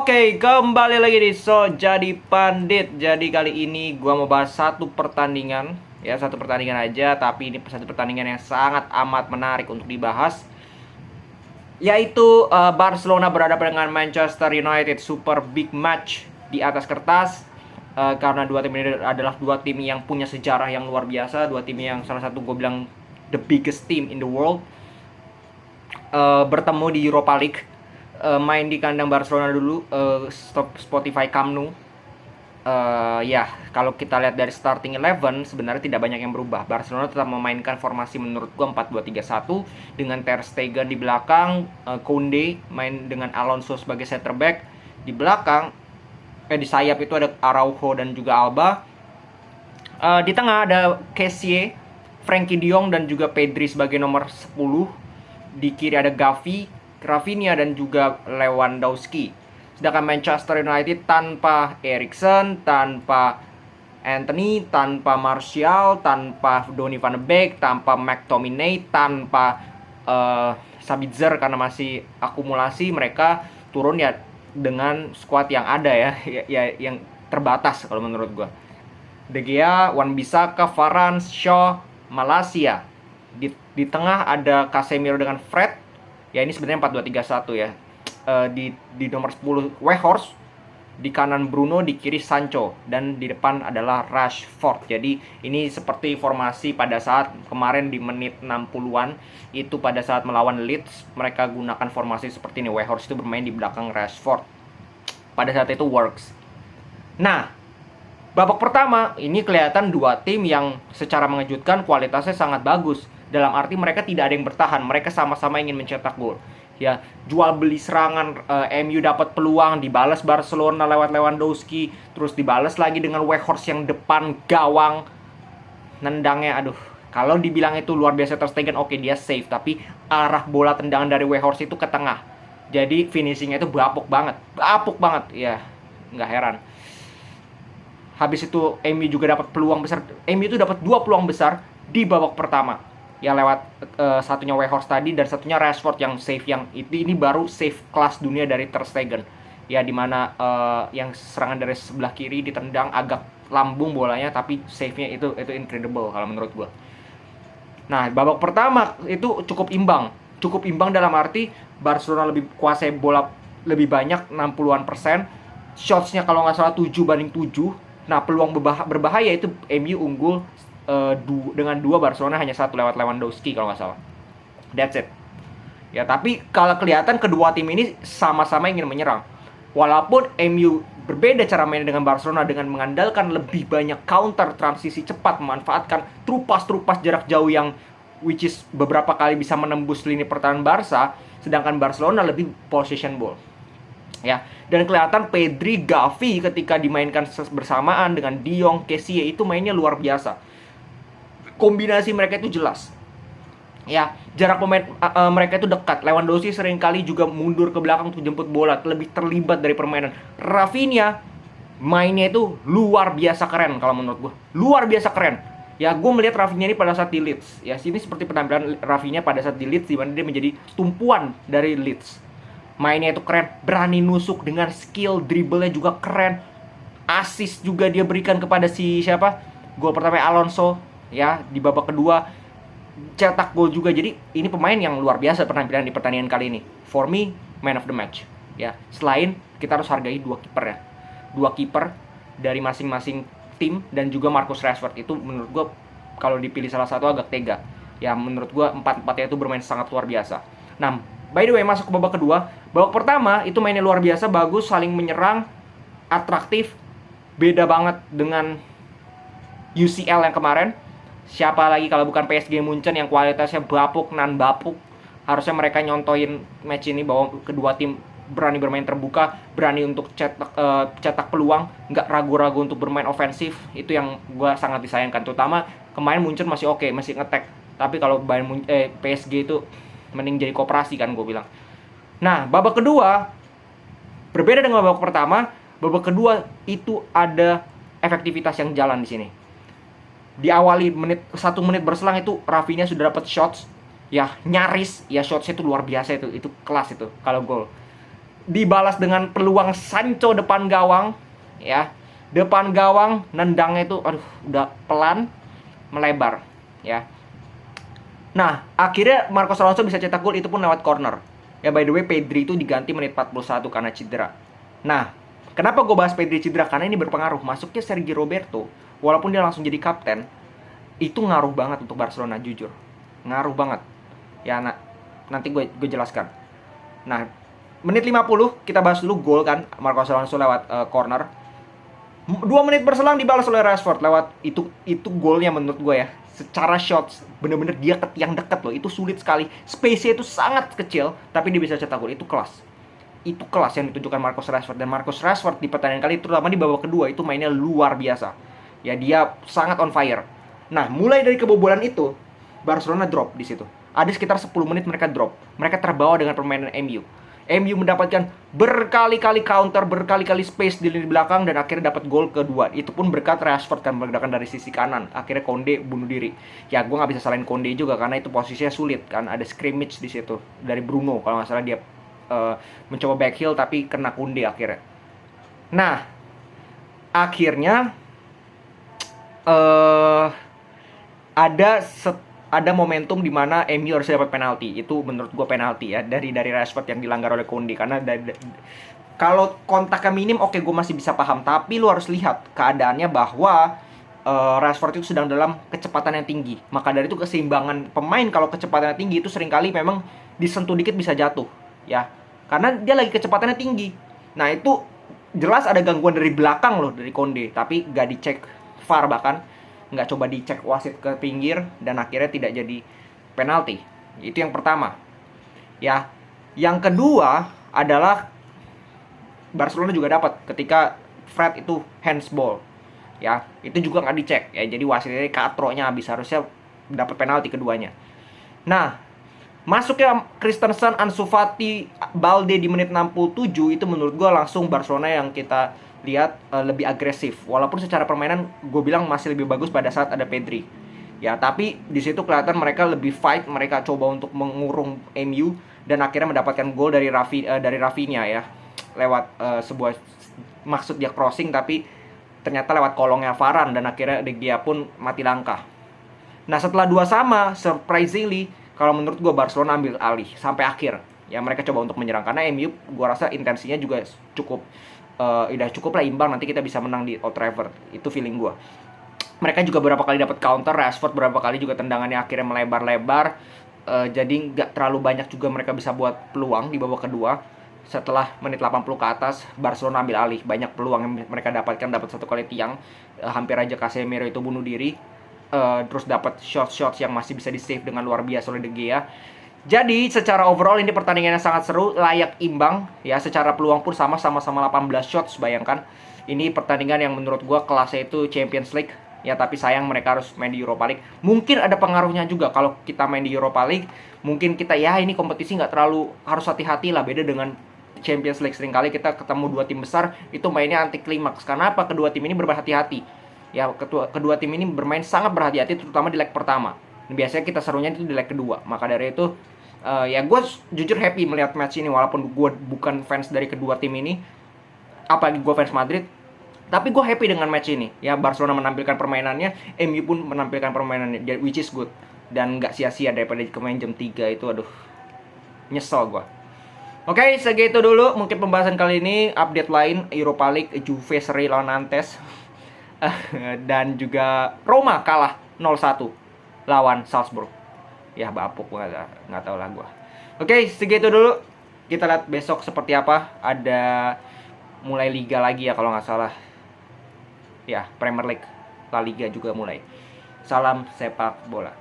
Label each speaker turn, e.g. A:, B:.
A: Oke, kembali lagi di So Jadi Pandit. Jadi kali ini gua mau bahas satu pertandingan. Ya, satu pertandingan aja, tapi ini satu pertandingan yang sangat amat menarik untuk dibahas. Yaitu Barcelona berhadapan dengan Manchester United, super big match di atas kertas. Karena dua tim ini adalah dua tim yang punya sejarah yang luar biasa. Dua tim yang salah satu gue bilang the biggest team in the world. Bertemu di Europa League. Main di kandang Barcelona dulu, Spotify Camp Nou. Ya, kalau kita lihat dari starting 11 sebenarnya tidak banyak yang berubah. Barcelona tetap memainkan formasi menurut gua 4-2-3-1 dengan Ter Stegen di belakang, Koundé main dengan Alonso sebagai center back. Di belakang di sayap itu ada Araujo dan juga Alba. Di tengah ada Kessie, Frenkie de Jong dan juga Pedri sebagai nomor 10. Di kiri ada Gavi, Rafinha dan juga Lewandowski. Sedangkan Manchester United tanpa Eriksen, tanpa Anthony, tanpa Martial, tanpa Donny van de Beek, tanpa McTominay, tanpa Sabitzer karena masih akumulasi, mereka turun ya dengan squad yang ada ya, yang terbatas kalau menurut gue. De Gea, Wan-Bissaka, Varane, Shaw, Malacia. Di tengah ada Casemiro dengan Fred. Ya ini sebenarnya 4-2-3-1 ya. Di nomor 10 Weghorst, di kanan Bruno, di kiri Sancho, dan di depan adalah Rashford. Jadi ini seperti formasi pada saat kemarin di menit 60-an itu pada saat melawan Leeds, mereka gunakan formasi seperti ini. Weghorst itu bermain di belakang Rashford. Pada saat itu works. Nah, babak pertama ini kelihatan dua tim yang secara mengejutkan kualitasnya sangat bagus. Dalam arti mereka tidak ada yang bertahan, mereka sama-sama ingin mencetak gol. Ya, jual beli serangan, MU dapat peluang, dibalas Barcelona lewat Lewandowski, terus dibalas lagi dengan Weghorst yang depan gawang. Nendangnya aduh, kalau dibilang itu luar biasa Ter Stegen, oke dia safe, tapi arah bola tendangan dari Weghorst itu ke tengah. Jadi finishingnya itu bapuk banget ya, nggak heran. Habis itu MU juga dapat peluang besar. MU itu dapat 2 peluang besar di babak pertama. Ya lewat satunya Weghorst tadi dan satunya Rashford yang save, yang ini baru save kelas dunia dari Ter Stegen. Ya dimana yang serangan dari sebelah kiri ditendang agak lambung bolanya, tapi save-nya itu incredible kalau menurut gua. Nah, babak pertama itu cukup imbang dalam arti Barcelona lebih kuasai bola lebih banyak, 60-an%. Shots-nya kalau nggak salah 7-7. Nah, peluang berbahaya itu MU unggul dengan 2, Barcelona hanya 1 lewat Lewandowski kalau nggak salah. That's it. Ya, tapi kalau kelihatan kedua tim ini sama-sama ingin menyerang. Walaupun MU berbeda cara main dengan Barcelona dengan mengandalkan lebih banyak counter, transisi cepat, memanfaatkan trupas jarak jauh yang which is beberapa kali bisa menembus lini pertahanan Barca, sedangkan Barcelona lebih possession ball. Ya, dan kelihatan Pedri, Gavi ketika dimainkan bersamaan dengan De Jong, Kessie itu mainnya luar biasa. Kombinasi mereka itu jelas. Ya, jarak pemain mereka itu dekat. Lewandowski seringkali juga mundur ke belakang untuk jemput bola, lebih terlibat dari permainan. Rafinha mainnya itu luar biasa keren kalau menurut gue. Luar biasa keren. Ya, gue melihat Rafinha ini pada saat di Leeds. Ya, sini seperti penampilan Rafinha pada saat di Leeds, di mana dia menjadi tumpuan dari Leeds. Mainnya itu keren, berani nusuk dengan skill, dribblenya juga keren. Assist juga dia berikan kepada si siapa? Gol pertama Alonso. Ya, di babak kedua cetak gol juga. Jadi ini pemain yang luar biasa penampilan di pertandingan kali ini. For me, man of the match. Ya, selain kita harus hargai 2 kiper ya. 2 kiper dari masing-masing tim dan juga Marcus Rashford itu menurut gue kalau dipilih salah satu agak tega. Ya, menurut gue 4-4-nya itu bermain sangat luar biasa. Nah, by the way masuk ke babak kedua. Babak pertama itu mainnya luar biasa, bagus, saling menyerang, atraktif. Beda banget dengan UCL yang kemarin. Siapa lagi kalau bukan PSG Munchen yang kualitasnya bapuk nan bapuk. Harusnya mereka nyontoin match ini bahwa kedua tim berani bermain terbuka, berani untuk cetak peluang, nggak ragu-ragu untuk bermain ofensif. Itu yang gue sangat disayangkan. Terutama kemarin Munchen masih oke, masih ngetek. Tapi kalau PSG itu mending jadi koperasi kan gue bilang. Nah, babak kedua berbeda dengan babak pertama. Babak kedua itu ada efektivitas yang jalan di sini. Diawali 1 menit berselang itu Rafinha sudah dapat shots ya nyaris, ya shotsnya itu luar biasa, itu kelas itu kalau gol. dibalas dengan peluang Sancho depan gawang, ya. Depan gawang nendangnya itu aduh udah pelan melebar, ya. Nah, akhirnya Marcos Alonso bisa cetak gol itu pun lewat corner. Ya by the way, Pedri itu diganti menit 41 karena cedera. Nah, kenapa gue bahas Pedri cedera? Karena ini berpengaruh. Masuknya Sergio Roberto, walaupun dia langsung jadi kapten, itu ngaruh banget untuk Barcelona, jujur. Ngaruh banget. Ya, nanti gue jelaskan. Nah, menit 50 kita bahas dulu gol kan, Marcos Alonso lewat corner. 2 menit berselang dibalas oleh Rashford lewat itu golnya menurut gue ya. Secara shots bener-bener dia ke tiang dekat loh, itu sulit sekali. Space-nya itu sangat kecil, tapi dia bisa cetak gol. Itu kelas. Itu kelas yang ditunjukkan Marcus Rashford. Dan Marcus Rashford di pertandingan kali terutama di babak kedua itu mainnya luar biasa. Ya dia sangat on fire. Nah, mulai dari kebobolan itu Barcelona drop di situ. Ada sekitar 10 menit mereka drop. Mereka terbawa dengan permainan MU. MU mendapatkan berkali-kali counter, berkali-kali space di lini belakang dan akhirnya dapat gol kedua. Itu pun berkat Rashford kan meledakan dari sisi kanan. Akhirnya Konde bunuh diri. Ya gue nggak bisa salahin Konde juga karena itu posisinya sulit kan. Ada scrimmage di situ dari Bruno kalau nggak salah dia mencoba back heel tapi kena Konde akhirnya. Nah akhirnya ada momentum di mana MU harus dapat penalti. Itu menurut gue penalti ya dari Rashford yang dilanggar oleh Kondi karena kalau kontaknya minim oke gue masih bisa paham, tapi lu harus lihat keadaannya bahwa Rashford itu sedang dalam kecepatan yang tinggi. Maka dari itu keseimbangan pemain kalau kecepatannya tinggi itu seringkali memang disentuh dikit bisa jatuh ya. Karena dia lagi kecepatannya tinggi. Nah, itu jelas ada gangguan dari belakang loh dari Konde, tapi gak dicek VAR bahkan nggak coba dicek wasit ke pinggir dan akhirnya tidak jadi penalti. Itu yang pertama ya. Yang kedua adalah Barcelona juga dapat ketika Fred itu handsball ya, itu juga nggak dicek ya, jadi wasitnya katronya habis, harusnya dapat penalti keduanya. Nah masuknya Christensen, Ansu Fati, Balde di menit 67 itu menurut gue langsung Barcelona yang kita lihat lebih agresif. Walaupun secara permainan gue bilang masih lebih bagus pada saat ada Pedri. Ya, tapi di situ kelihatan mereka lebih fight, mereka coba untuk mengurung MU dan akhirnya mendapatkan gol dari Rafinha ya. Lewat sebuah maksud dia crossing tapi ternyata lewat kolongnya Varane dan akhirnya De Gea pun mati langkah. Nah, setelah 2 sama, surprisingly kalau menurut gue Barcelona ambil alih sampai akhir. Ya, mereka coba untuk menyerang karena MU gue rasa intensinya juga cukup udah cukup lah imbang, nanti kita bisa menang di Old Trafford. Itu feeling gue. Mereka juga beberapa kali dapat counter, Rashford beberapa kali juga tendangannya akhirnya melebar-lebar. Jadi nggak terlalu banyak juga mereka bisa buat peluang di babak kedua. Setelah menit 80 ke atas, Barcelona ambil alih. Banyak peluang yang mereka dapatkan, dapat satu kali tiang. Hampir aja Casemiro itu bunuh diri. Terus dapat shot-shots yang masih bisa di-save dengan luar biasa oleh De Gea. Jadi secara overall ini pertandingannya sangat seru, layak imbang ya. Secara peluang pun sama-sama 18 shots, bayangkan. Ini pertandingan yang menurut gue kelasnya itu Champions League ya, tapi sayang mereka harus main di Europa League. Mungkin ada pengaruhnya juga kalau kita main di Europa League. Mungkin kita ya ini kompetisi nggak terlalu harus hati-hati lah, beda dengan Champions League. Seringkali kita ketemu 2 tim besar itu mainnya anti klimaks. Karena apa? Kedua tim ini berhati-hati. Ya, kedua tim ini bermain sangat berhati-hati terutama di leg pertama. Biasanya kita serunya itu di leg kedua. Maka dari itu ya gue jujur happy melihat match ini, walaupun gue bukan fans dari kedua tim ini, apalagi gue fans Madrid, tapi gue happy dengan match ini ya. Barcelona menampilkan permainannya, MU pun menampilkan permainannya, which is good, dan gak sia-sia daripada kemain jam 3 itu. Aduh, nyesel gue. Oke, segitu dulu mungkin pembahasan kali ini. Update lain Europa League, Juve seri lawan Nantes dan juga Roma kalah 0-1 lawan Salzburg. Ya bapuk, nggak tahu lah gue. Oke, segitu dulu. Kita lihat besok seperti apa. Ada mulai Liga lagi ya kalau nggak salah. Ya, Premier League, La Liga juga mulai. Salam sepak bola.